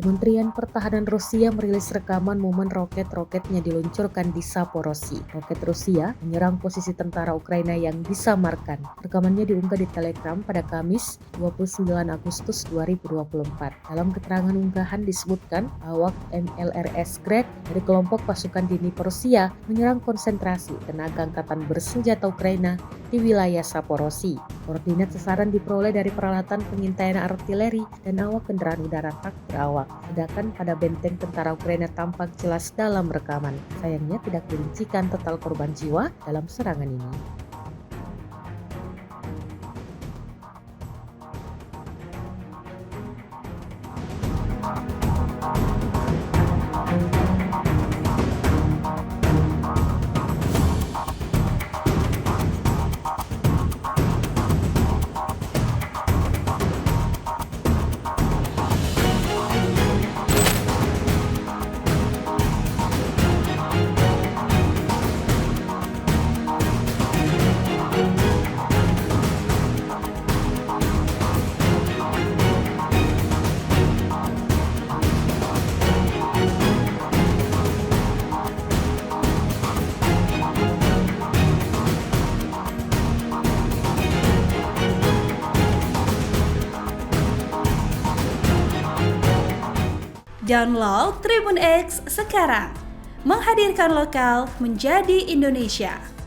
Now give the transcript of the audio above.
Kementerian Pertahanan Rusia merilis rekaman momen roket-roketnya diluncurkan di Zaporozhye. Roket Rusia menyerang posisi tentara Ukraina yang disamarkan. Rekamannya diunggah di Telegram pada Kamis 29 Agustus 2024. Dalam keterangan unggahan disebutkan awak MLRS Grek dari kelompok pasukan Dnipro Rusia menyerang konsentrasi tenaga angkatan bersenjata Ukraina di wilayah Zaporozhye. Koordinat sasaran diperoleh dari peralatan pengintaian artileri dan awak kendaraan udara tak berawak. Sedangkan pada benteng tentara Ukraina tampak jelas dalam rekaman. Sayangnya tidak dirincikan total korban jiwa dalam serangan ini. Download Tribun X sekarang, menghadirkan lokal menjadi Indonesia.